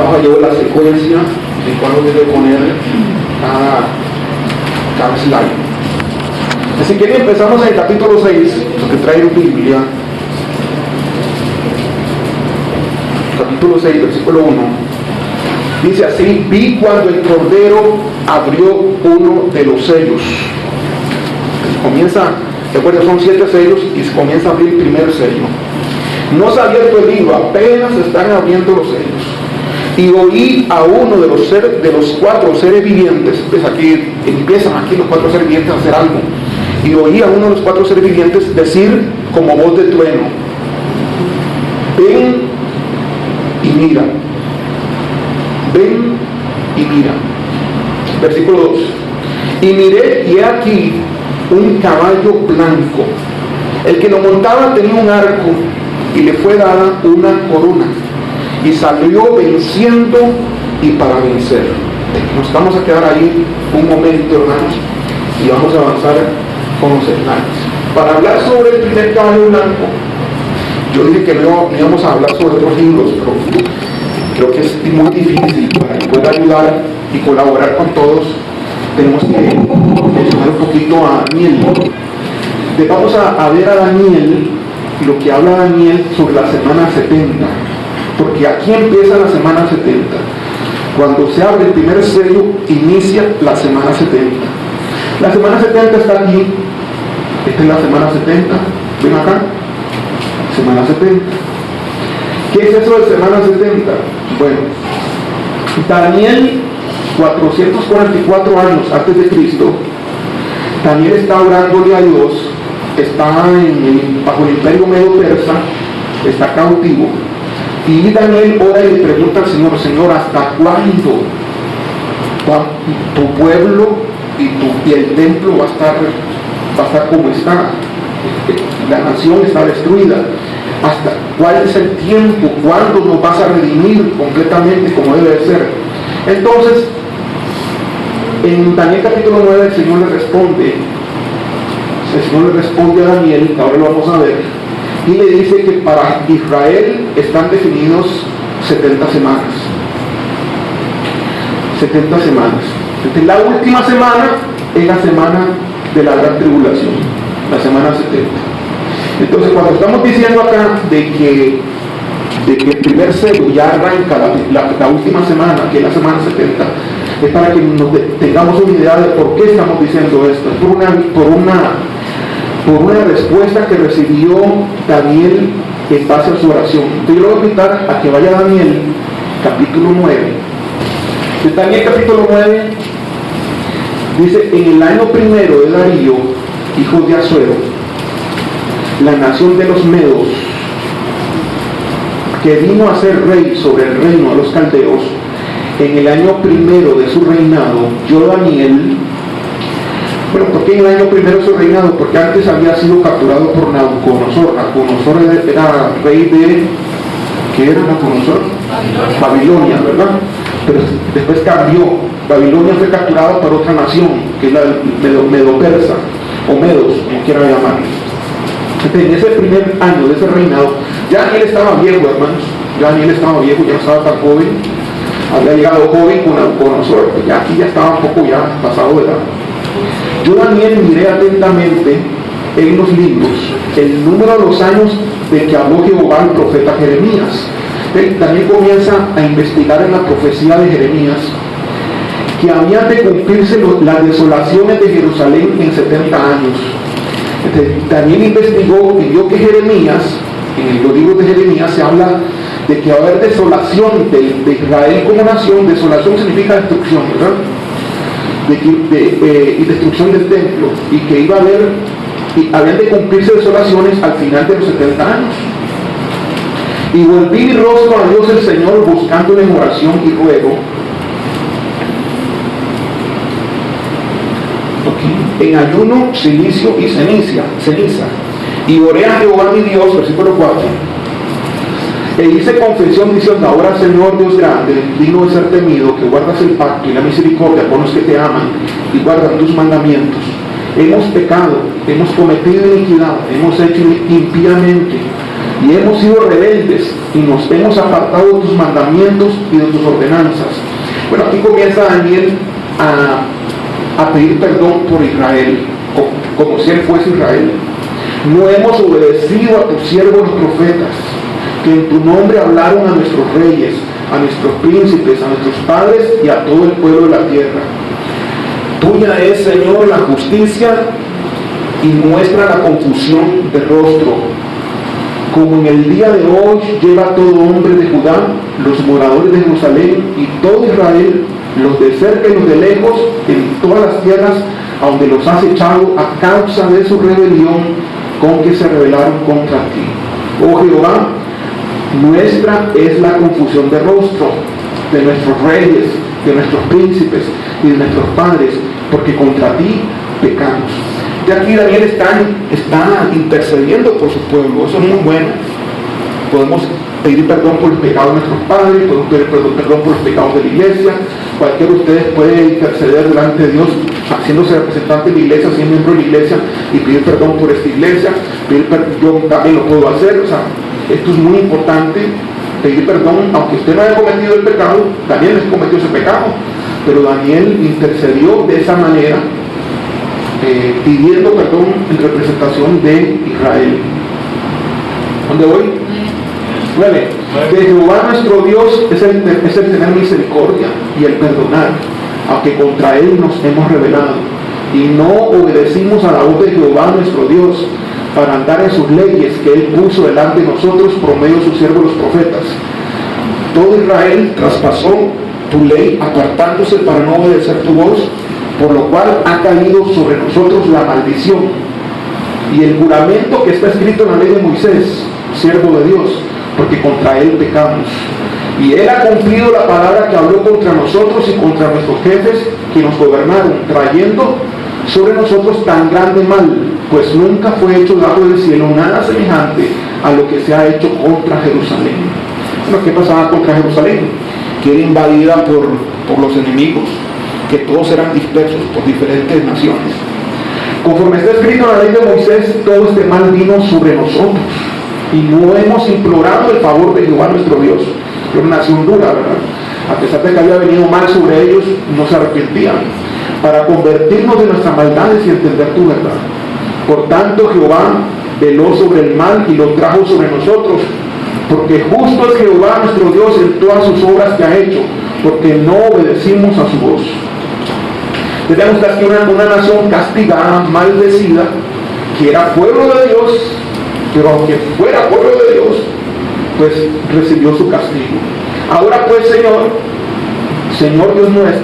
estaba yo la secuencia de cuándo debe poner cada slide. Así que empezamos en el capítulo 6, lo que trae Biblia. Capítulo 6, versículo 1. Dice así: vi cuando el Cordero abrió uno de los sellos. Comienza, recuerda, son 7 sellos y se comienza a abrir el primer sello. No se ha abierto el libro, apenas están abriendo los sellos. Y oí a uno de los 4 seres vivientes, pues aquí empiezan los 4 seres vivientes a hacer algo. Y oí a uno de los 4 seres vivientes decir como voz de trueno: ven y mira. Ven y mira. Versículo 2. Y miré, y he aquí un caballo blanco. El que lo montaba tenía un arco, y le fue dada una corona, y salió venciendo y para vencer. Nos vamos a quedar ahí un momento, hermanos, y vamos a avanzar con los slides. Para hablar sobre el primer caballo blanco, yo dije que no íbamos a hablar sobre otros libros, pero creo que es muy difícil. Para que pueda ayudar y colaborar con todos, tenemos que mencionar un poquito a Daniel. Vamos a ver a Daniel, lo que habla Daniel sobre la semana 70, porque aquí empieza la semana 70. Cuando se abre el primer sello, inicia la semana 70. La semana 70 está aquí. Esta es la semana 70. Ven acá. Semana 70. ¿Qué es eso de semana 70? Bueno, Daniel, 444 años antes de Cristo, Daniel está orándole a Dios, está bajo el imperio medo-persa, está cautivo, y Daniel ora y le pregunta al Señor: Señor, ¿hasta cuándo tu pueblo y el templo va a estar como está? La nación está destruida. ¿Hasta cuál es el tiempo? ¿Cuándo nos vas a redimir completamente como debe ser? Entonces, en Daniel capítulo 9, el Señor le responde a Daniel, ahora lo vamos a ver, y le dice que para Israel están definidos 70 semanas. 70 semanas. Entonces, la última semana es la semana de la gran tribulación, la semana 70. Entonces, cuando estamos diciendo acá de que el primer sello ya arranca la última semana, que es la semana 70, es para que tengamos una idea de por qué estamos diciendo esto. Es por una respuesta que recibió Daniel en base a su oración. Entonces, yo le voy a invitar a que vaya a Daniel capítulo 9. En Daniel capítulo 9 dice: en el año primero de Darío, hijo de Asuero, la nación de los medos, que vino a ser rey sobre el reino de los caldeos, en el año primero de su reinado, yo Daniel. Bueno, ¿por qué en el año primero de su reinado? Porque antes había sido capturado por Nabucodonosor. Nabucodonosor era rey de... ¿qué era Nabucodonosor? Babilonia, ¿verdad? Pero después cambió. Babilonia fue capturada por otra nación, que es la medo-persa, o medos, como quieran llamarlo. En ese primer año de ese reinado, ya Daniel estaba viejo, hermanos. Ya Daniel estaba viejo, ya no estaba tan joven. Había llegado joven con Nabucodonosor, pues ya aquí ya estaba un poco ya pasado de edad. Yo Daniel miré atentamente en los libros el número de los años de que habló Jehová al profeta Jeremías. Daniel comienza a investigar en la profecía de Jeremías que habían de cumplirse las desolaciones de Jerusalén en 70 años. Entonces, Daniel investigó y vio que Jeremías, en los libros de Jeremías se habla de que va a haber desolación de Israel como nación. Desolación significa destrucción, ¿verdad? Y destrucción del templo, y que iba a haber, y habían de cumplirse desolaciones al final de los 70 años. Y volví mi rostro a Dios el Señor, buscándole en oración y ruego, en ayuno, silicio y ceniza. Y oré a Jehová mi Dios, versículo 4. E hice confesión diciendo: ahora, Señor Dios grande, digno de ser temido, que guardas el pacto y la misericordia con los que te aman y guardan tus mandamientos. Hemos pecado, hemos cometido iniquidad, hemos hecho impíamente, y hemos sido rebeldes y nos hemos apartado de tus mandamientos y de tus ordenanzas. Bueno, aquí comienza Daniel a pedir perdón por Israel, como si él fuese Israel. No hemos obedecido a tus siervos los profetas, que en tu nombre hablaron a nuestros reyes, a nuestros príncipes, a nuestros padres y a todo el pueblo de la tierra. Tuya es, Señor, la justicia y muestra la confusión de rostro. Como en el día de hoy lleva todo hombre de Judá, los moradores de Jerusalén y todo Israel, los de cerca y los de lejos, en todas las tierras a donde los has echado a causa de su rebelión con que se rebelaron contra ti. Oh Jehová, nuestra es la confusión de rostro de nuestros reyes, de nuestros príncipes y de nuestros padres, porque contra ti pecamos. De aquí Daniel está intercediendo por su pueblo. Eso es muy bueno. Podemos pedir perdón por los pecados de nuestros padres, podemos pedir perdón por los pecados de la iglesia. Cualquiera de ustedes puede interceder delante de Dios haciéndose representante de la iglesia, siendo miembro de la iglesia, y pedir perdón por esta iglesia. Yo también lo puedo hacer. O sea, esto es muy importante, pedir perdón, aunque usted no haya cometido el pecado. Daniel no cometió ese pecado, pero Daniel intercedió de esa manera, pidiendo perdón en representación de Israel. ¿Dónde voy? 9. De Jehová nuestro Dios es el tener misericordia y el perdonar, aunque contra él nos hemos rebelado y no obedecimos a la voz de Jehová nuestro Dios para andar en sus leyes que él puso delante de nosotros por medio de sus siervos los profetas. Todo Israel traspasó tu ley apartándose para no obedecer tu voz, por lo cual ha caído sobre nosotros la maldición y el juramento que está escrito en la ley de Moisés, siervo de Dios, porque contra él pecamos. Y él ha cumplido la palabra que habló contra nosotros y contra nuestros jefes que nos gobernaron, trayendo sobre nosotros tan grande mal, pues nunca fue hecho debajo del cielo nada semejante a lo que se ha hecho contra Jerusalén. Bueno, ¿qué pasaba contra Jerusalén? Que era invadida por los enemigos, que todos eran dispersos por diferentes naciones. Conforme está escrito en la ley de Moisés, todo este mal vino sobre nosotros y no hemos implorado el favor de Jehová nuestro Dios. Era una nación dura, ¿verdad? A pesar de que había venido mal sobre ellos, no se arrepentían, para convertirnos de nuestras maldades y entender tu verdad. Por tanto, Jehová veló sobre el mal y lo trajo sobre nosotros, porque justo es Jehová nuestro Dios en todas sus obras que ha hecho, porque no obedecimos a su voz. Tenemos aquí una nación castigada, maldecida, que era pueblo de Dios, pero aunque fuera pueblo de Dios, pues recibió su castigo. Ahora pues, Señor Dios nuestro,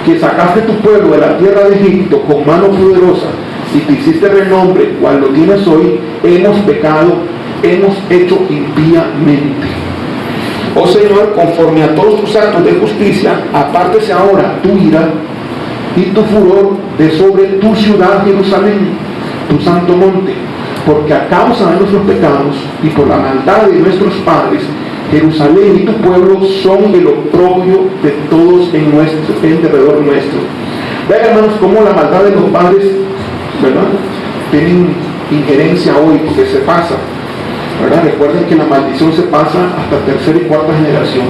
que sacaste tu pueblo de la tierra de Egipto con mano poderosa y te hiciste renombre cual lo tienes hoy, hemos pecado, hemos hecho impíamente. Oh Señor, conforme a todos tus actos de justicia, apártese ahora tu ira y tu furor de sobre tu ciudad Jerusalén, tu santo monte, porque a causa de nuestros pecados y por la maldad de nuestros padres, Jerusalén y tu pueblo son el oprobio de todos en derredor nuestro. Vean, hermanos, cómo la maldad de los padres, ¿verdad?, tienen injerencia hoy, porque se pasa, ¿verdad? Recuerden que la maldición se pasa hasta tercera y cuarta generación.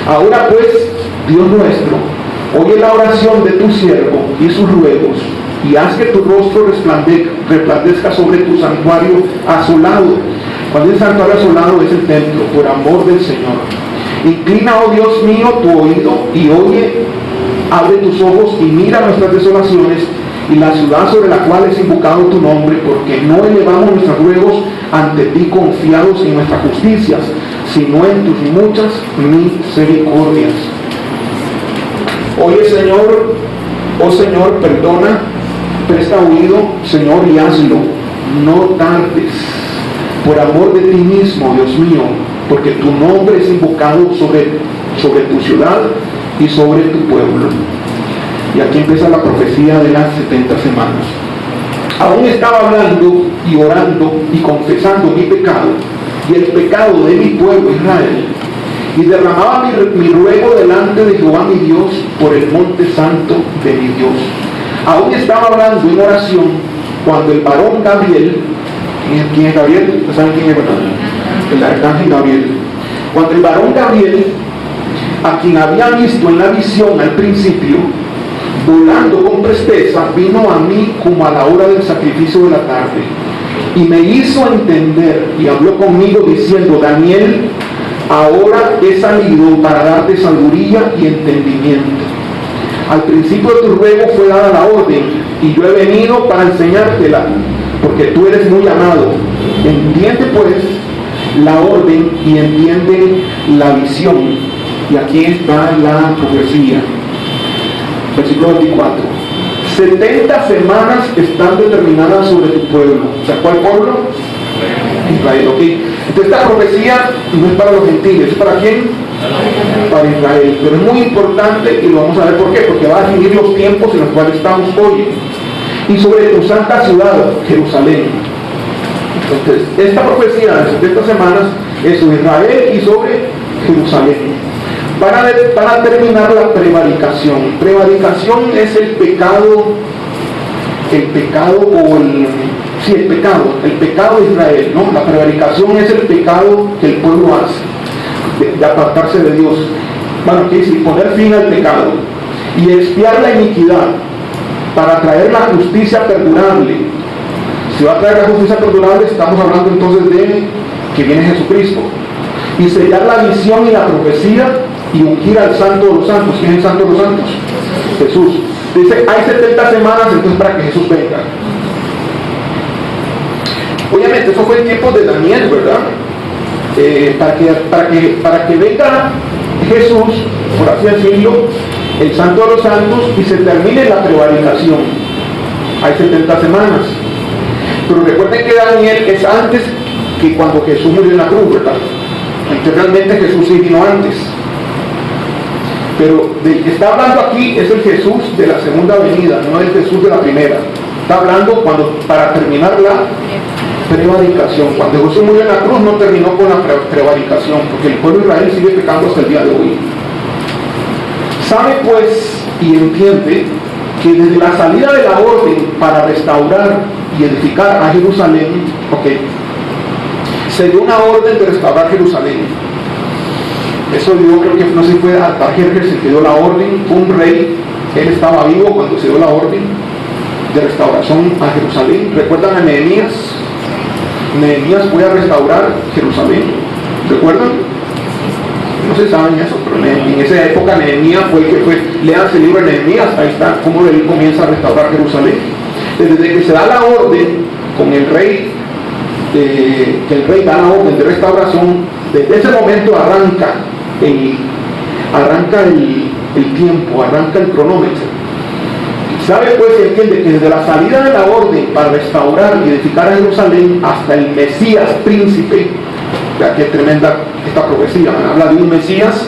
Ahora pues, Dios nuestro, oye la oración de tu siervo y sus ruegos, y haz que tu rostro resplandezca sobre tu santuario asolado. Cuando el santuario asolado es el templo, por amor del Señor. Inclina, oh Dios mío, tu oído y oye, abre tus ojos y mira nuestras desolaciones y la ciudad sobre la cual es invocado tu nombre, porque no elevamos nuestros ruegos ante ti confiados en nuestras justicias, sino en tus muchas misericordias. Oye, Señor, oh Señor, perdona, presta oído, Señor, y hazlo, no tardes, por amor de ti mismo, Dios mío, porque tu nombre es invocado sobre tu ciudad y sobre tu pueblo. Y aquí empieza la profecía de las 70 semanas. Aún estaba hablando y orando y confesando mi pecado y el pecado de mi pueblo Israel, y derramaba mi ruego delante de Jehová mi Dios por el monte santo de mi Dios. Aún estaba hablando en oración cuando el varón Gabriel, ¿quién es Gabriel? ¿Ustedes saben quién es, verdad? el arcángel Gabriel. Cuando el varón Gabriel, a quien había visto en la visión al principio, volando con presteza, vino a mí como a la hora del sacrificio de la tarde, y me hizo entender y habló conmigo diciendo: Daniel, ahora he salido para darte sabiduría y entendimiento. Al principio de tu ruego fue dada la orden, y yo he venido para enseñártela, porque tú eres muy amado. Entiende pues la orden y entiende la visión. Y aquí está la profecía. Versículo 24. 70 semanas están determinadas sobre tu pueblo. O sea, ¿cuál pueblo? Israel, ok. Entonces esta profecía no es para los gentiles, ¿es para quién? Para Israel. Pero es muy importante y lo vamos a ver por qué. Porque va a definir los tiempos en los cuales estamos hoy. Y sobre tu santa ciudad, Jerusalén. Entonces, esta profecía de 70 semanas es sobre Israel y sobre Jerusalén. Para terminar la prevaricación. Prevaricación es el pecado de Israel, ¿no? La prevaricación es el pecado que el pueblo hace, de apartarse de Dios. Bueno, quiere decir poner fin al pecado y expiar la iniquidad para traer la justicia perdurable. Si va a traer la justicia perdurable, estamos hablando entonces de que viene Jesucristo. Y sellar la visión y la profecía y ungir al santo de los santos. ¿Quién es el santo de los santos? Jesús. Dice, hay 70 semanas entonces para que Jesús venga. Obviamente eso fue el tiempo de Daniel, ¿verdad? Para que venga Jesús, por así decirlo, el santo de los santos, y se termine la prevaricación. Hay 70 semanas. Pero recuerden que Daniel es antes que cuando Jesús murió en la cruz, ¿verdad? Entonces realmente Jesús sí vino antes. Pero del que está hablando aquí es el Jesús de la segunda venida, no el Jesús de la primera. Está hablando para terminar la prevaricación. Cuando Jesús murió en la cruz no terminó con la prevaricación, porque el pueblo de Israel sigue pecando hasta el día de hoy. Sabe pues y entiende que desde la salida de la orden para restaurar y edificar a Jerusalén, se dio una orden de restaurar Jerusalén. Eso yo creo que no se fue a Artajerjes, se dio la orden, un rey, él estaba vivo cuando se dio la orden de restauración a Jerusalén. ¿Recuerdan a Nehemías? Nehemías fue a restaurar Jerusalén. ¿Recuerdan? No se saben eso, pero en esa época Nehemías fue el que fue. Leanse el libro de Nehemías, ahí está cómo él comienza a restaurar Jerusalén. Desde que se da la orden con el rey, que el rey da la orden de restauración, desde ese momento arranca el tiempo, arranca el cronómetro. Sabe pues y entiende que desde la salida de la orden para restaurar y edificar a Jerusalén hasta el Mesías príncipe, ya que tremenda esta profecía, habla de un Mesías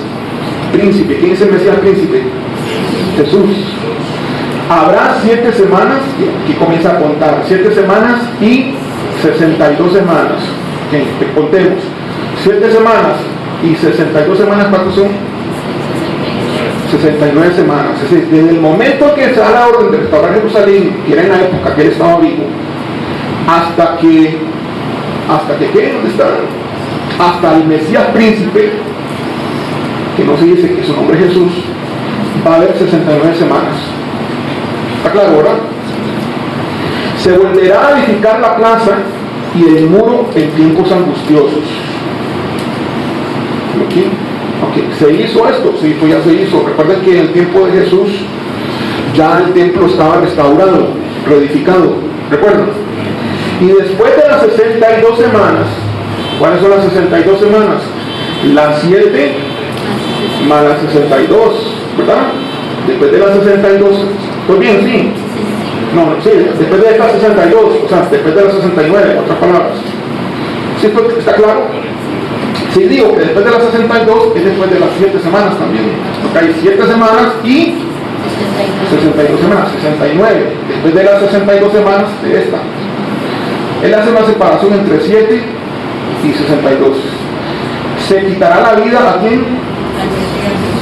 príncipe. ¿Quién es el Mesías príncipe? Jesús. Habrá 7 semanas, aquí comienza a contar, 7 semanas y 62 semanas. Contemos, 7 semanas y 62 semanas, ¿cuántos son? 69 semanas. Es decir, desde el momento que se da la orden de restaurar Jerusalén, que era en la época que él estaba vivo, hasta que ¿qué? ¿Dónde está? Hasta el Mesías príncipe, que no se dice que su nombre es Jesús, va a haber 69 semanas. ¿Está claro, verdad? Se volverá a edificar la plaza y el muro en tiempos angustiosos. Se hizo esto, sí, pues ya se hizo. Recuerden que en el tiempo de Jesús ya el templo estaba restaurado, reedificado. ¿Recuerdan? Y después de las 62 semanas, ¿cuáles son las 62 semanas? Las 7 más las 62, ¿verdad? Después de las 62, pues bien, sí. No, sí, después de estas 62, o sea, después de las 69, en otras palabras. ¿Sí está claro? Sí, digo que después de las 62 es después de las 7 semanas también. Porque hay 7 semanas y 62 semanas, 69. Después de las 62 semanas de esta. Él hace una separación entre 7 y 62. Se quitará la vida ¿a quién?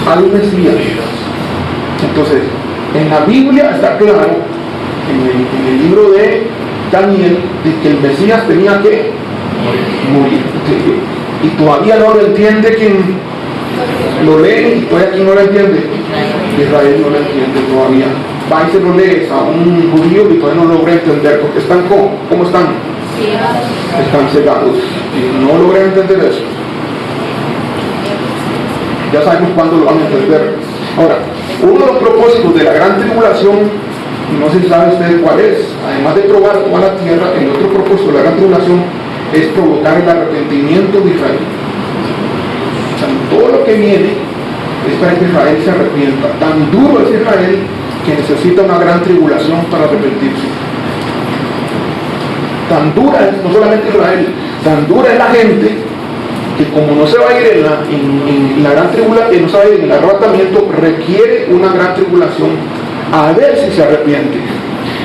Al Mesías. Entonces, en la Biblia está claro, en el libro de Daniel, de que el Mesías tenía que morir. y todavía no lo entiende quien lo lee, y todavía quien no lo entiende, Israel no lo entiende todavía. Va y se lo lees a un judío y todavía no logra entender, porque están ¿cómo están? Están cegados y no logran entender eso. Ya sabemos cuándo lo van a entender. Ahora, uno de los propósitos de la gran tribulación, no sé si sabe usted cuál es, además de probar toda la tierra, el otro propósito de la gran tribulación es provocar el arrepentimiento de Israel. O sea, todo lo que viene es para que Israel se arrepienta. Tan duro es Israel que necesita una gran tribulación para arrepentirse. Tan dura es no solamente Israel, tan dura es la gente, que como no se va a ir en la gran tribulación, no se va a ir en el arrebatamiento, requiere una gran tribulación a ver si se arrepiente.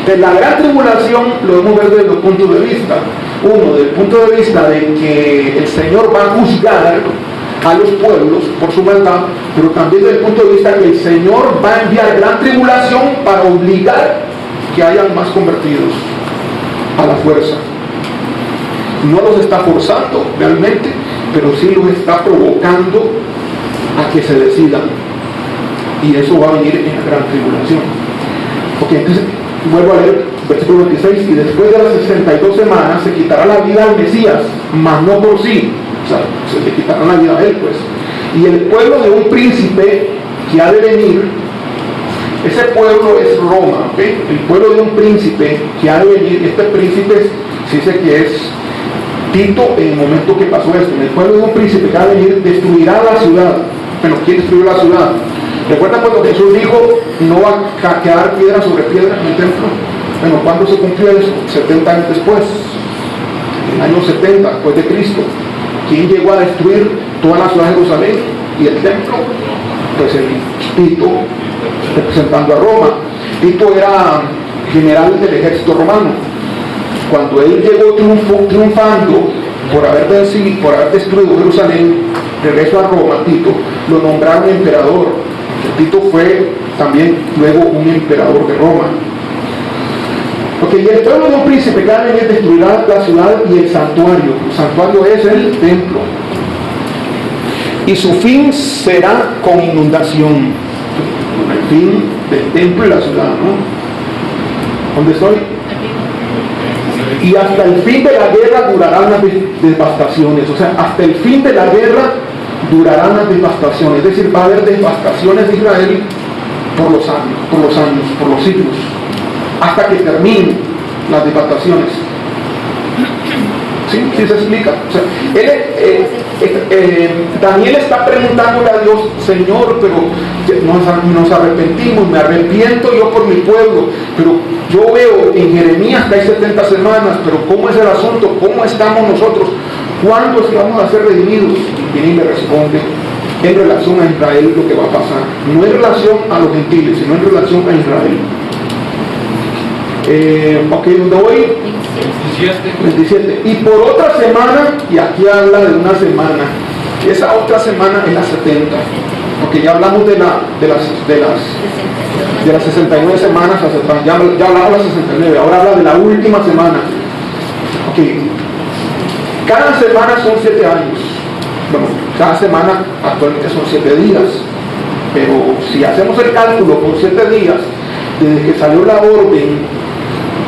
De la gran tribulación lo debemos ver desde dos puntos de vista. Uno, desde el punto de vista de que el Señor va a juzgar a los pueblos por su maldad, pero también desde el punto de vista que el Señor va a enviar gran tribulación para obligar que hayan más convertidos a la fuerza. No los está forzando realmente, pero sí los está provocando a que se decidan, y eso va a venir en la gran tribulación. Ok, entonces vuelvo a leer versículo 26: y después de las 62 semanas se quitará la vida al Mesías, mas no por sí, o sea, se le quitará la vida a él, pues, y el pueblo de un príncipe que ha de venir. Ese pueblo es Roma, ¿ok? El pueblo de un príncipe que ha de venir. Este príncipe se dice que es Tito en el momento que pasó esto. El pueblo de un príncipe que ha de venir destruirá la ciudad. Bueno, ¿quién destruyó la ciudad? ¿Recuerdan cuando Jesús dijo no va a quedar piedra sobre piedra en el templo? Bueno, ¿cuándo se cumplió eso? 70 años después, en el año 70 después de Cristo. ¿Quién llegó a destruir toda la ciudad de Jerusalén y el templo? Pues el Tito, representando a Roma. Tito era general del ejército romano. Cuando él llegó triunfando por haber destruido Jerusalén, regreso a Roma, Tito, lo nombraron emperador. Tito fue también luego un emperador de Roma. Ok, y el pueblo de un príncipe que ha de venir destruirá la ciudad y el santuario. El santuario es el templo. Y su fin será con inundación. El fin del templo y la ciudad, ¿no? ¿Dónde estoy? Y hasta el fin de la guerra durarán las devastaciones. O sea, hasta el fin de la guerra durarán las devastaciones. Es decir, va a haber devastaciones de Israel por los años, por los siglos, hasta que terminen las devastaciones. ¿Sí? ¿Sí se explica? O sea, Daniel está preguntándole a Dios: Señor, pero nos arrepentimos, me arrepiento yo por mi pueblo, pero yo veo en Jeremías que hay 70 semanas, pero ¿cómo es el asunto? ¿Cómo estamos nosotros? ¿Cuándo es que vamos a ser redimidos? Y viene y le responde en relación a Israel lo que va a pasar, no en relación a los gentiles, sino en relación a Israel. Ok, ¿dónde voy? 27. Y por otra semana, y aquí habla de una semana, esa otra semana es la 70, porque ya hablamos de las 69 semanas, ya hablamos de las 69, ahora habla de la última semana. Ok, cada semana son 7 años, bueno, cada semana actualmente son 7 días, pero si hacemos el cálculo por 7 días, desde que salió la orden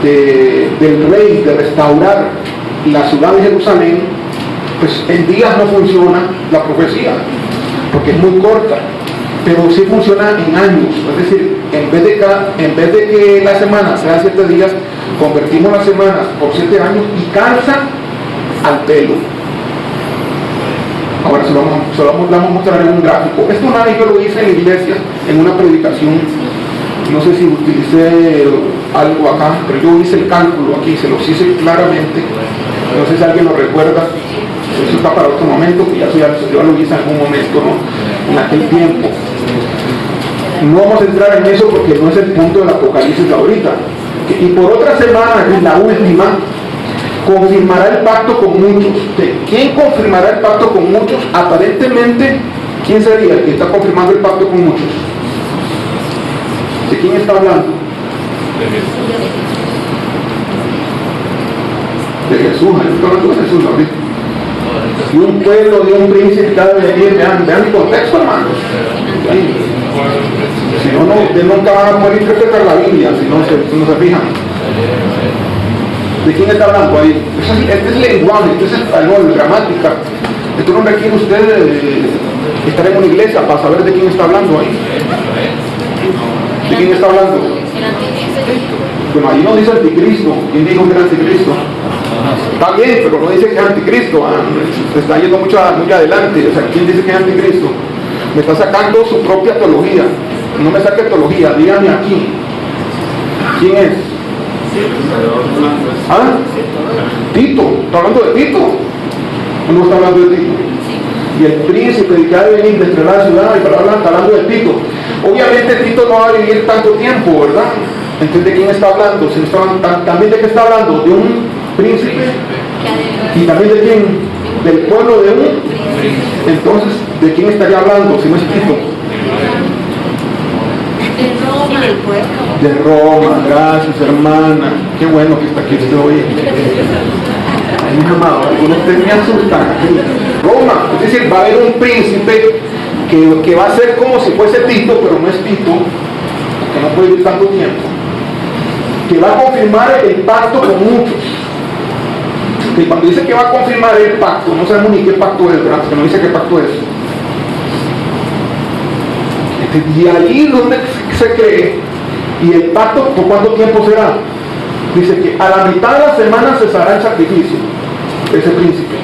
del rey de restaurar la ciudad de Jerusalén, pues en días no funciona la profecía, porque es muy corta, pero sí funciona en años. Es decir, en vez de que la semana sea 7 días, convertimos las semanas por 7 años y calza al pelo. Ahora se lo vamos a mostrar en un gráfico. Esto una vez yo lo hice en la iglesia, en una predicación. No sé si utilicé algo acá, pero yo hice el cálculo aquí, se los hice claramente. No sé si alguien lo recuerda. Eso está para otro momento, que yo lo hice en algún momento, ¿no? En aquel tiempo. No vamos a entrar en eso porque no es el punto del Apocalipsis ahorita. Y por otra semana, y la última, confirmará el pacto con muchos. ¿Quién confirmará el pacto con muchos? Aparentemente, ¿quién sería el que está confirmando el pacto con muchos? ¿De quién está hablando? De Jesús, está hablando de Jesús ahorita. Y un pueblo de un príncipe que ha de venir, vean el contexto, hermanos. Si no, nunca van a poder interpretar la Biblia, si no se fijan. ¿De quién está hablando ahí? Este es lenguaje, este es español, gramática. Esto no requiere usted estar en una iglesia para saber de quién está hablando ahí. ¿De quién está hablando? Bueno, ahí no dice anticristo. ¿Quién dijo que era anticristo? Está bien, pero no dice que es anticristo. Se está yendo muy adelante. O sea, ¿quién dice que es anticristo? Me está sacando su propia teología. No me saque teología, dígame aquí. ¿Quién es? ¿Ah? Tito. ¿Está hablando de Tito? ¿O no está hablando de Tito? Y el príncipe que ha de venir de entre la ciudad y para hablar, está hablando de Tito. Obviamente Tito no va a vivir tanto tiempo, ¿verdad? Entonces, ¿de quién está hablando? ¿También de qué está hablando? ¿De un príncipe? ¿Y también de quién? ¿Del pueblo de un? Entonces, ¿de quién estaría hablando si no es Tito? De Roma, gracias hermana. Qué bueno que está aquí usted hoy. Ay, mi amado, algunos ustedes me asustan. Roma, es decir, va a haber un príncipe que va a ser como si fuese Tito, pero no es Tito, porque no puede vivir tanto tiempo, que va a confirmar el pacto con muchos. Que cuando dice que va a confirmar el pacto, no sabemos ni qué pacto es, ¿verdad? Porque no dice qué pacto es. Y ahí es donde se cree. Y el pacto, ¿por cuánto tiempo será? Dice que a la mitad de la semana cesará el sacrificio de ese príncipe,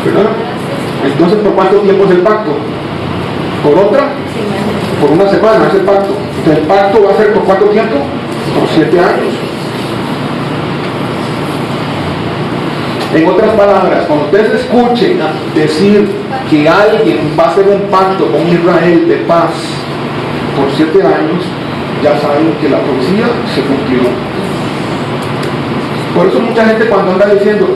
¿verdad? Entonces, ¿por cuánto tiempo es el pacto? ¿Por otra? Por una semana es el pacto. Entonces, ¿el pacto va a ser por cuánto tiempo? Por 7 años. En otras palabras, cuando ustedes escuchen decir que alguien va a hacer un pacto con Israel de paz por 7 años, ya saben que la profecía se cumplió. Por eso mucha gente cuando anda diciendo,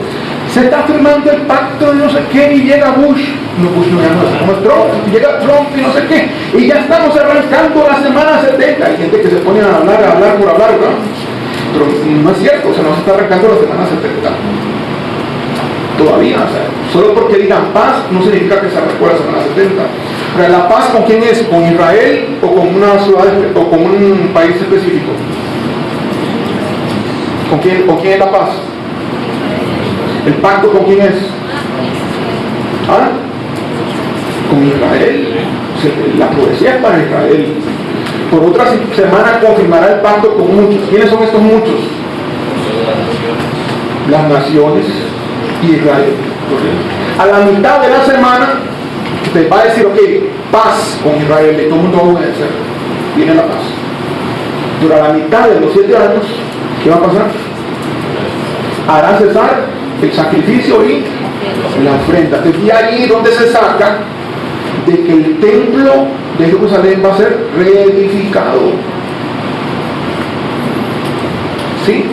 se está firmando el pacto de no sé qué y llega Bush, no Bush no es como Trump, llega Trump y no sé qué, y ya estamos arrancando la semana 70. Hay gente que se pone a hablar por hablar, ¿verdad? Pero no es cierto, se nos está arrancando la semana 70. Todavía, o sea, solo porque digan paz no significa que se arrancó la semana 70. Pero la paz ¿con quién es? ¿Con Israel o con una ciudad o con un país específico? ¿Con quién es la paz? ¿El pacto con quién es? ¿Ah? Con Israel. O sea, la profecía es para Israel. Por otra semana confirmará el pacto con muchos. ¿Quiénes son estos muchos? Las naciones y Israel. A la mitad de la semana te va a decir, ok, paz con Israel, y todo el mundo va a obedecer. Viene la paz. Pero a la mitad de los 7 años, ¿qué va a pasar? Hará cesar el sacrificio y la ofrenda. Y ahí donde se saca de que el templo de Jerusalén va a ser reedificado. ¿Sí?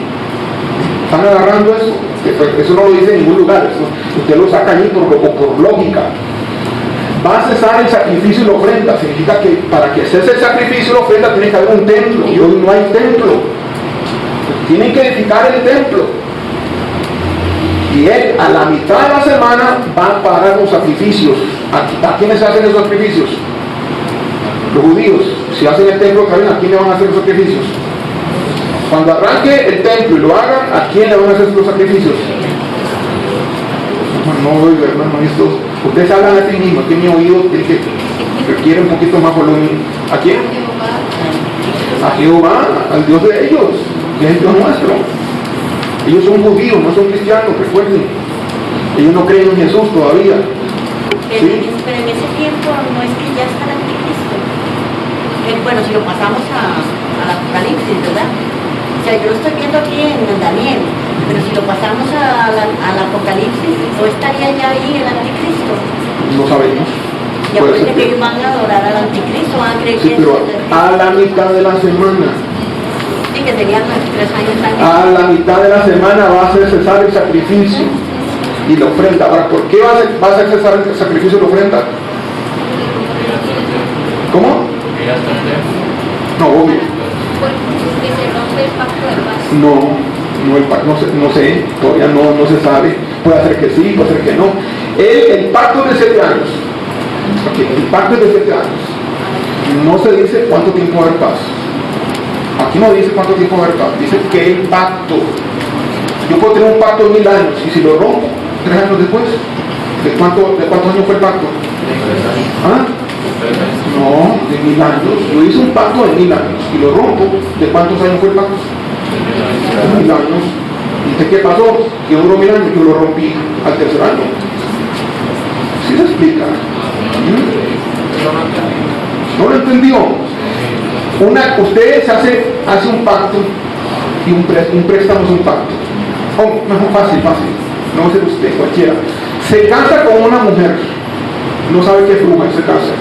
¿Están agarrando eso? Eso no lo dice en ningún lugar. Eso, usted lo saca ahí por lógica. Va a cesar el sacrificio y la ofrenda. Significa que para que cese el sacrificio y la ofrenda tiene que haber un templo. Y hoy no hay templo. Tienen que edificar el templo. Y él a la mitad de la semana va a pagar los sacrificios. ¿A quiénes se hacen los sacrificios? Los judíos. Si hacen el templo, ¿a quién le van a hacer los sacrificios? Cuando arranque el templo y lo hagan, ¿a quién le van a hacer los sacrificios? No oigo, hermano, ustedes hablan a sí mismos, que mi oído que requiere un poquito más volumen. ¿A quién? A Jehová, al Dios de ellos, que es el Dios nuestro. Ellos son judíos, no son cristianos, recuerden. Ellos no creen en Jesús todavía. ¿Sí? Pero en ese tiempo no es que ya está el anticristo. Bueno, si lo pasamos al Apocalipsis, ¿verdad? O sea, yo lo estoy viendo aquí en Daniel, pero si lo pasamos al Apocalipsis, ¿no estaría ya ahí el anticristo? No sabemos. Ya parece que ellos van a adorar al anticristo, van a creer sí, que pero es el a la mitad de la semana. Sí, que serían 3 años también. A la mitad de la semana va a hacer cesar el sacrificio y la ofrenda. Ahora, ¿por qué va a hacer cesar el sacrificio y la ofrenda? ¿Cómo? No, obvio. No, el pacto no sé, todavía no se sabe. Puede ser que sí, puede ser que no. El pacto de 7 años. Okay, el pacto es de 7 años. No se dice cuánto tiempo va a haber paz. Aquí no dice cuánto tiempo va a haber paz. Dice que el pacto. Yo puedo tener un pacto de 1000 años y si lo rompo 3 años después, ¿de cuántos años fue el pacto? ¿Ah? No, de 1000 años. Yo hice un pacto de 1000 años y lo rompo. ¿De cuántos años fue el pacto? De 1000 años. ¿Y qué pasó? Que duró 1000 años, yo lo rompí al tercer año. ¿Sí se explica? ¿No lo entendió? Usted hace un pacto y un préstamo es un pacto. Oh, mejor fácil. No va a ser usted, cualquiera. Se casa con una mujer, no sabe qué bruja se casa.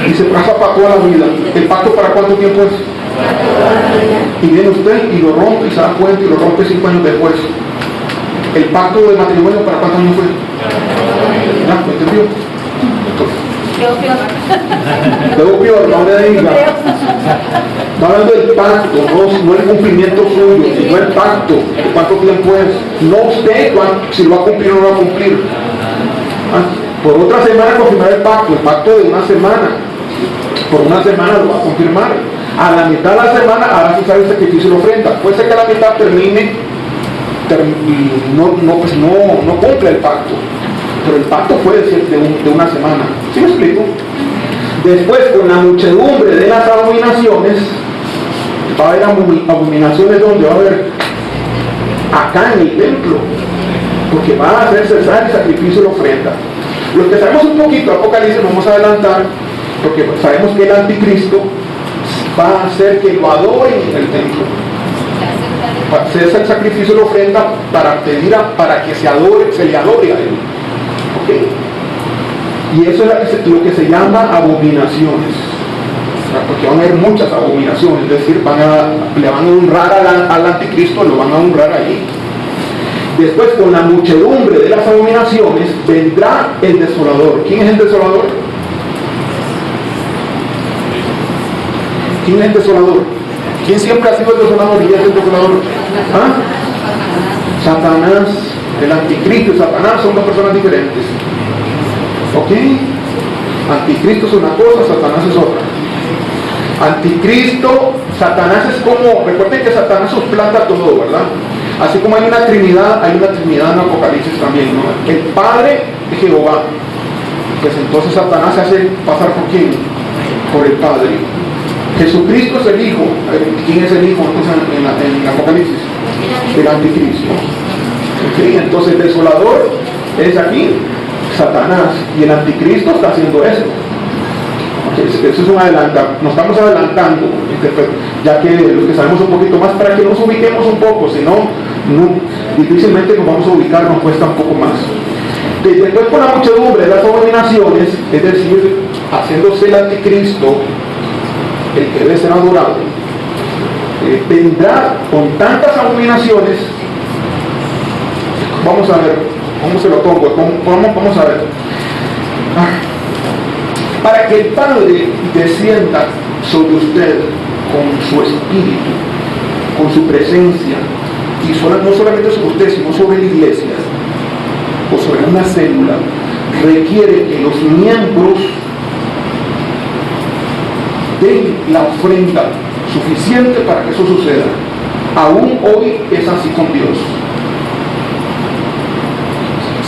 Y se casa para toda la vida. ¿El pacto para cuánto tiempo es? Y viene usted y lo rompe y se da cuenta y lo rompe 5 años después. ¿El pacto de matrimonio para cuántos años fue? ¿Ya? ¿Me entendió? Quedó peor, no le diga. Está hablando del pacto, no el cumplimiento suyo, sino el pacto. ¿De cuánto tiempo es? No usted si lo va a cumplir o no lo va a cumplir. Por otra semana confirmar el pacto de una semana. Por una semana lo va a confirmar. A la mitad de la semana hará su sacrificio y la ofrenda. Puede ser que a la mitad termine y no cumple el pacto. Pero el pacto fue de una semana. ¿Sí me explico? Después, con la muchedumbre de las abominaciones, va a haber abominaciones donde va a haber acá en el templo, porque va a hacer cesar el sacrificio y la ofrenda. Los que sabemos un poquito de Apocalipsis, vamos a adelantar, porque sabemos que el anticristo va a hacer que lo adoren en el templo. Cesa el sacrificio y la ofrenda para que se le adore a él. ¿Okay? Y eso es lo que se llama abominaciones, porque van a haber muchas abominaciones, es decir, le van a honrar al anticristo, lo van a honrar allí. Después, con la muchedumbre de las abominaciones, vendrá el desolador. ¿Quién es el desolador? ¿Quién es el desolador? ¿Quién siempre ha sido el desolador y es el desolador? ¿Ah? Satanás. El anticristo y Satanás son dos personas diferentes. ¿Ok? Anticristo es una cosa, Satanás es otra. Anticristo, Satanás es como, recuerden que Satanás suplanta todo, ¿verdad? Así como hay una trinidad en Apocalipsis también, ¿no? El Padre es Jehová. Pues entonces Satanás se hace pasar por ¿quién? Por el Padre. Jesucristo es el Hijo. ¿Quién es el Hijo entonces en Apocalipsis? El Anticristo. ¿Okay? Entonces el desolador es aquí Satanás y el anticristo está haciendo eso. Okay, eso es un adelanto, nos estamos adelantando, ya que los que sabemos un poquito más, para que nos ubiquemos un poco, si no, difícilmente nos vamos a ubicar, nos cuesta un poco más. Después, con la muchedumbre de las abominaciones, es decir, haciéndose el anticristo el que debe ser adorado, vendrá con tantas abominaciones. Vamos a ver, ¿cómo se lo pongo? Vamos a ver. Para que el Padre descienda sobre usted con su espíritu, con su presencia, y no solamente sobre usted, sino sobre la iglesia, o sobre una célula, requiere que los miembros den la ofrenda suficiente para que eso suceda. Aún hoy es así con Dios.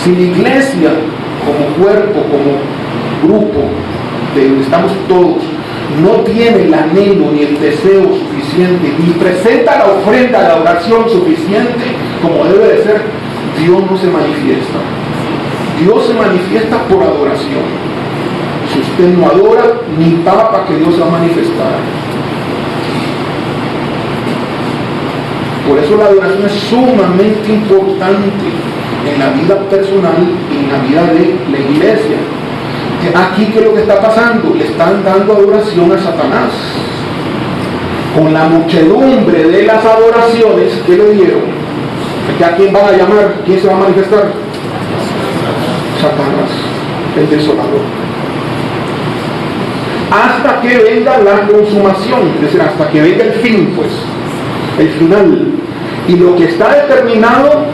Si la iglesia, como cuerpo, como grupo, de donde estamos todos, no tiene el anhelo ni el deseo suficiente, ni presenta la ofrenda, la oración suficiente, como debe de ser, Dios no se manifiesta. Dios se manifiesta por adoración. Si usted no adora, ni para que Dios se va a manifestar. Por eso la adoración es sumamente importante en la vida personal y en la vida de la iglesia. Aquí, ¿qué es lo que está pasando? Le están dando adoración a Satanás. Con la muchedumbre de las adoraciones, ¿qué le dieron? ¿A quién van a llamar? ¿Quién se va a manifestar? Satanás, el desolador. Hasta que venga la consumación, es decir, hasta que venga el fin, pues, el final. Y lo que está determinado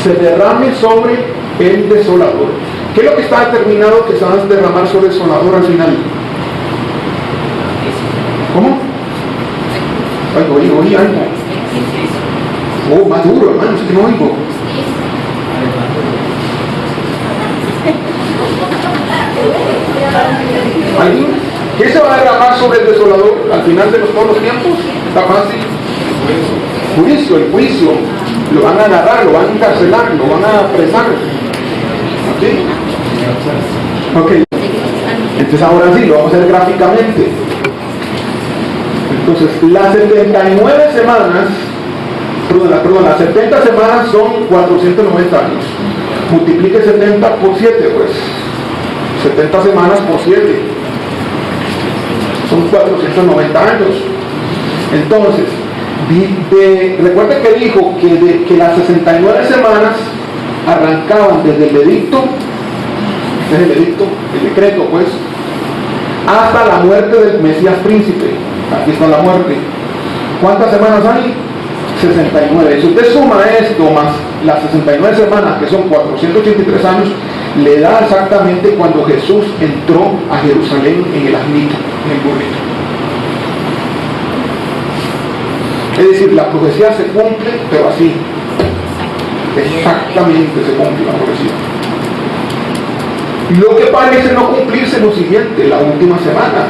se derrame sobre el desolador. ¿Qué es lo que está determinado que se va a derramar sobre el desolador al final? ¿Cómo? Oí algo. Oh, más duro, hermano, es que no oigo. ¿Alguien? ¿Qué se va a derramar sobre el desolador al final de todos los tiempos? Está fácil. Juicio, el juicio. Lo van a agarrar, lo van a encarcelar, lo van a apresar. ¿Ok? Entonces ahora sí, lo vamos a hacer gráficamente. Entonces, las 79 semanas, las 70 semanas son 490 años. Multiplique 70 por 7, pues. 70 semanas por 7. Son 490 años. Entonces, recuerda que dijo que las 69 semanas arrancaban desde el edicto, el decreto, pues, hasta la muerte del Mesías príncipe. Aquí está la muerte. ¿Cuántas semanas hay? 69. Si usted suma esto más las 69 semanas, que son 483 años, le da exactamente cuando Jesús entró a Jerusalén en el asnito, en el burrito. Es decir, la profecía se cumple, pero así. Exactamente se cumple la profecía. Lo que parece no cumplirse es lo siguiente, la última semana.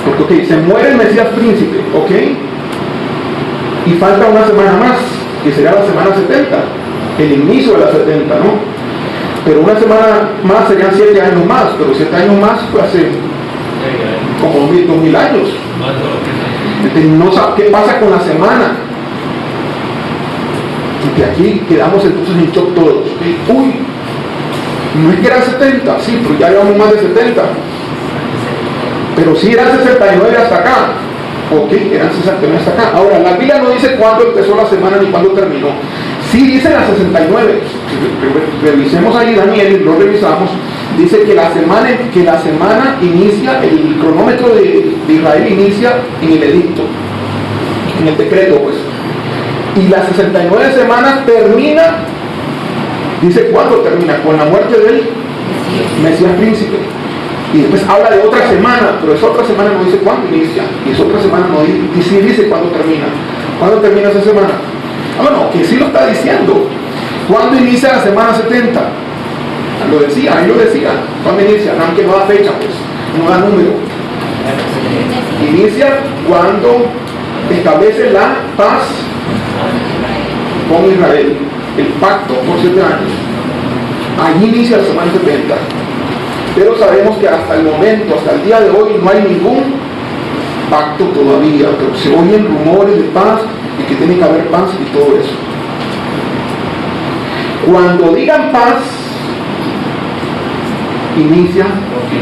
Porque, ok, se muere el Mesías príncipe, ok, y falta una semana más, que será la semana 70, el inicio de la 70, ¿no? Pero una semana más serían 7 años más, pero 7 años más fue hace como 2000 años. Entonces, no sabe qué pasa con la semana. Y que aquí quedamos entonces en shock todos. Uy, no es que eran 70, sí, pero ya llevamos más de 70. Pero sí eran 69 hasta acá. Ok, eran 69 hasta acá. Ahora, la Biblia no dice cuándo empezó la semana ni cuándo terminó. Sí dice las 69. Revisemos ahí Daniel, lo revisamos. Dice que la semana inicia, el cronómetro de Israel inicia en el edicto, en el decreto, pues. Y las 69 semanas termina, dice cuándo termina, con la muerte del Mesías príncipe. Y después habla de otra semana, pero esa otra semana no dice cuándo inicia, y esa otra semana no dice, y sí dice cuándo termina. ¿Cuándo termina esa semana? Ah, bueno, que sí lo está diciendo. ¿Cuándo inicia la semana 70? Lo decía, ahí lo decía. ¿Cuándo inicia? Aunque no da fecha, pues, no da número. Inicia cuando establece la paz con Israel, el pacto por 7 años. Allí inicia la semana 70. Pero sabemos que hasta el momento, hasta el día de hoy, no hay ningún pacto todavía, pero se oyen rumores de paz y que tiene que haber paz y todo eso. Cuando digan paz, inicia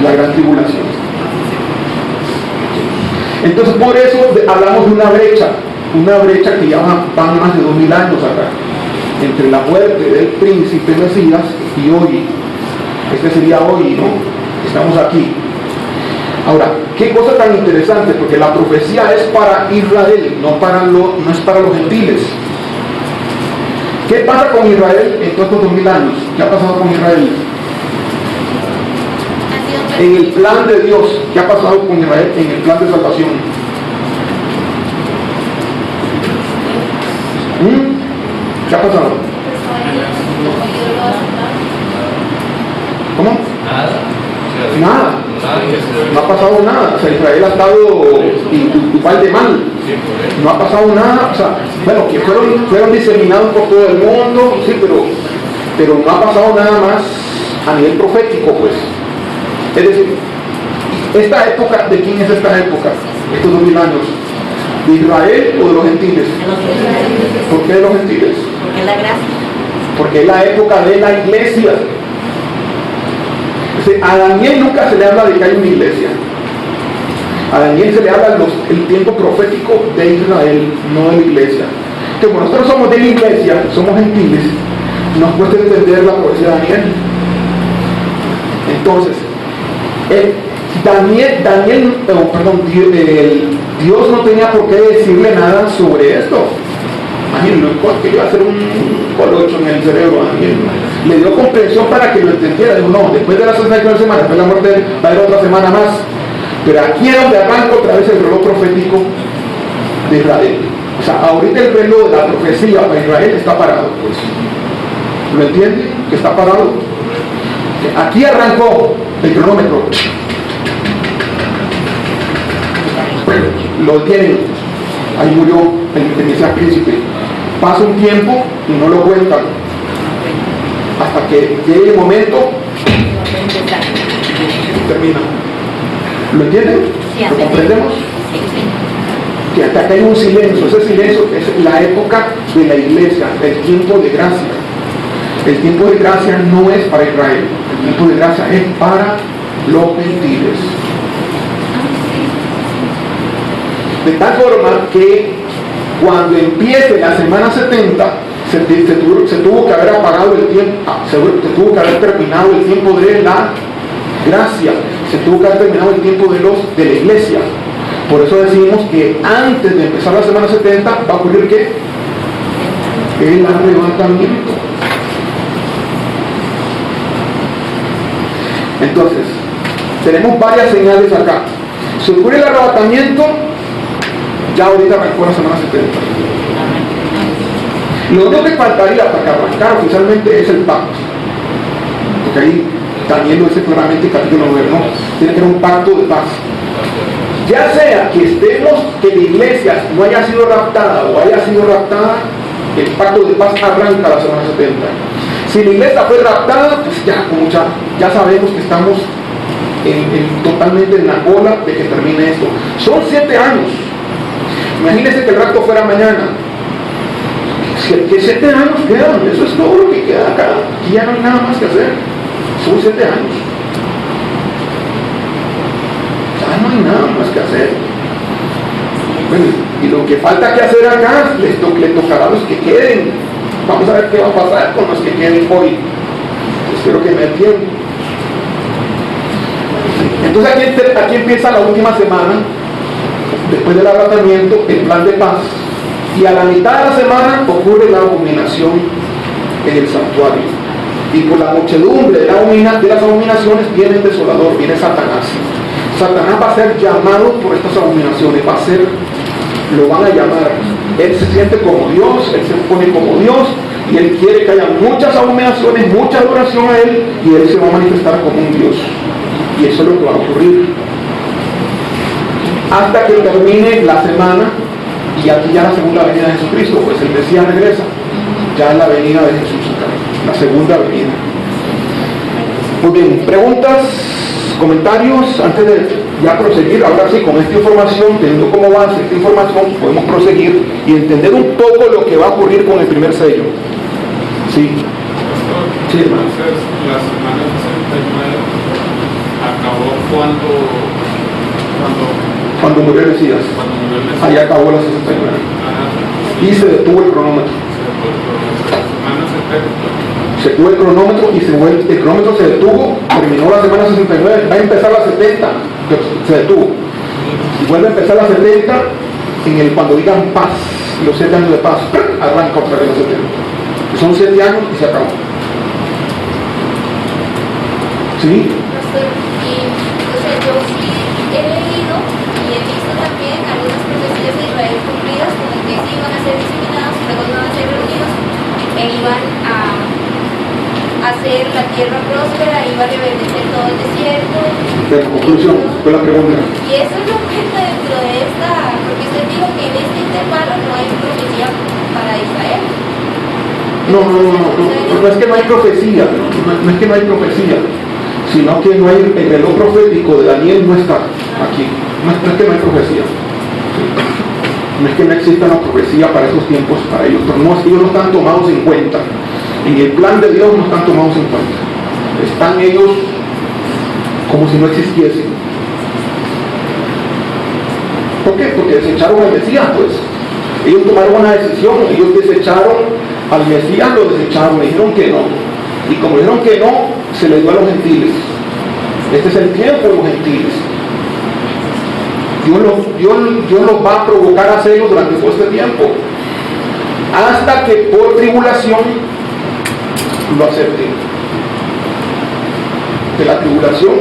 la gran tribulación. Entonces, por eso hablamos de una brecha que ya van más de 2000 años acá, entre la muerte del príncipe Mesías y hoy. Este sería hoy, ¿no? Estamos aquí. Ahora, qué cosa tan interesante, porque la profecía es para Israel, no es para los gentiles. ¿Qué pasa con Israel en todos estos 2000 años? ¿Qué ha pasado con Israel? En el plan de Dios, ¿qué ha pasado con Israel en el plan de salvación? ¿Qué ha pasado? ¿Cómo? Nada. No ha pasado nada. O sea, Israel ha estado igual de mal. No ha pasado nada. O sea, bueno, que fueron diseminados por todo el mundo, sí, pero no ha pasado nada más a nivel profético, pues. Es decir, esta época, ¿de quién es esta época? Estos 2000 años. ¿De Israel o de los gentiles? ¿Por qué de los gentiles? Porque es la gracia. Porque es la época de la iglesia. A Daniel nunca se le habla de que hay una iglesia. A Daniel se le habla el tiempo profético de Israel, no de la iglesia. Que como nosotros somos de la iglesia, somos gentiles, nos cuesta entender la profecía de Daniel. Entonces, Dios no tenía por qué decirle nada sobre esto. Imagínense, que iba a hacer un colocho en el cerebro a Daniel. Le dio comprensión para que lo entendiera. Dijo, no, después de la 69 semanas, después de la muerte de él, va a haber otra semana más. Pero aquí es donde arranca otra vez el reloj profético de Israel. O sea, ahorita el reloj de la profecía para Israel está parado, pues. ¿Lo entienden? Que está parado. Aquí arrancó el cronómetro. Lo tienen. Ahí murió el Mesías príncipe. Pasa un tiempo y no lo cuentan. Hasta que llegue el momento, termina. ¿Lo entienden? ¿Lo comprendemos? Que hasta que hay un silencio. Ese silencio es la época de la iglesia, el tiempo de gracia. El tiempo de gracia no es para Israel. El tiempo de gracia es para los gentiles. De tal forma que cuando empiece la semana 70, se tuvo que haber apagado el tiempo, se tuvo que haber terminado el tiempo de la gracia, se tuvo que haber terminado el tiempo de la iglesia. Por eso decimos que antes de empezar la semana 70 va a ocurrir ¿qué? El arrebatamiento. Entonces, tenemos varias señales acá. Si ocurre el arrebatamiento, ya ahorita arrancó la semana 70. Lo único que faltaría para que arrancara oficialmente es el pacto. Porque ahí también lo dice claramente el capítulo 9, ¿no? Tiene que ser un pacto de paz. Ya sea que estemos, que la iglesia no haya sido raptada o haya sido raptada, el pacto de paz arranca la semana 70. Si la iglesia fue raptada, pues ya sabemos que estamos totalmente en la cola de que termine esto. Son 7 años. Imagínense que el rapto fuera mañana. Que 7 años quedan, eso es todo lo que queda acá. Aquí ya no hay nada más que hacer. Son 7 años. Ya no hay nada más que hacer. Bueno, y lo que falta que hacer acá les tocará a los que queden. Vamos a ver qué va a pasar con los que queden hoy. Espero que me entiendan. Entonces aquí empieza la última semana, después del arrebatamiento, el plan de paz. Y a la mitad de la semana ocurre la abominación en el santuario. Y por la muchedumbre de las abominaciones viene el desolador, viene Satanás. Satanás va a ser llamado por estas abominaciones, lo van a llamar. Él se siente como Dios, él se pone como Dios, y él quiere que haya muchas abominaciones, mucha adoración a él, y él se va a manifestar como un Dios. Y eso es lo que va a ocurrir. Hasta que termine la semana, y aquí ya la segunda venida de Jesucristo, pues el Mesías regresa. Ya es la venida de Jesús acá, la segunda venida. Muy bien, preguntas, comentarios, antes de ya proseguir. Ahora sí, con esta información, teniendo como base esta información, podemos proseguir y entender un poco lo que va a ocurrir con el primer sello. Sí. Sí, hermano. Entonces, la semana 69 acabó cuando murió el Mesías. Ahí acabó la 69. Y se detuvo el cronómetro. Se detuvo el cronómetro y el cronómetro se detuvo, terminó la semana 69, va a empezar la 70, se detuvo. Y vuelve a empezar la 70 cuando digan paz, los 7 años de paz, arranca otra vez los 70. Son 7 años y se acabó. ¿Sí? Yo sí he leído y he visto también algunas profecías de Israel cumplidas, como que sí iban a ser diseminados, luego iban a ser reunidos, e iban a hacer la tierra próspera, iba a reverdecer todo el desierto. La conclusión, fue la pregunta. Y eso no cuenta dentro de esta, porque usted dijo que en este intervalo no hay profecía para Israel. No es que no hay profecía, no es que no hay profecía, sino que no hay, el reloj profético de Daniel no está aquí. No es que no hay profecía. No es que no exista una profecía para esos tiempos, para ellos, pero no es que ellos no están tomados en cuenta. En el plan de Dios no están tomados en cuenta. Están ellos como si no existiesen. ¿Por qué? Porque desecharon al Mesías, pues. Ellos tomaron una decisión, ellos desecharon al Mesías, lo desecharon, le dijeron que no. Y como dijeron que no, se les dio a los gentiles. Este es el tiempo de los gentiles. Dios los va a provocar a hacerlo durante todo este tiempo. Hasta que por tribulación lo acepten. Que la tribulación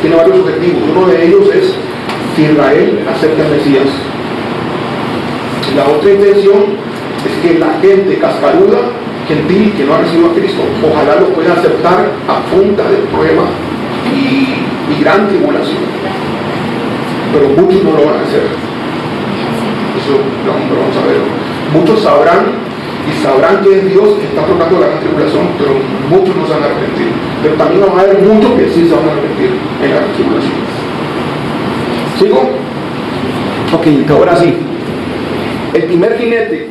tiene varios objetivos. Uno de ellos es que Israel acepte al Mesías. La otra intención es que la gente cascaruda, gentil, que no ha recibido a Cristo, ojalá lo pueda aceptar a punta de prueba y gran tribulación. Pero muchos no lo van a hacer. Eso lo vamos a ver. Muchos sabrán que es Dios que está tocando la gran tribulación, pero muchos no se van a arrepentir. Pero también van a haber muchos que sí se van a arrepentir en la gran tribulación. ¿Sigo? Ok, ahora sí. El primer jinete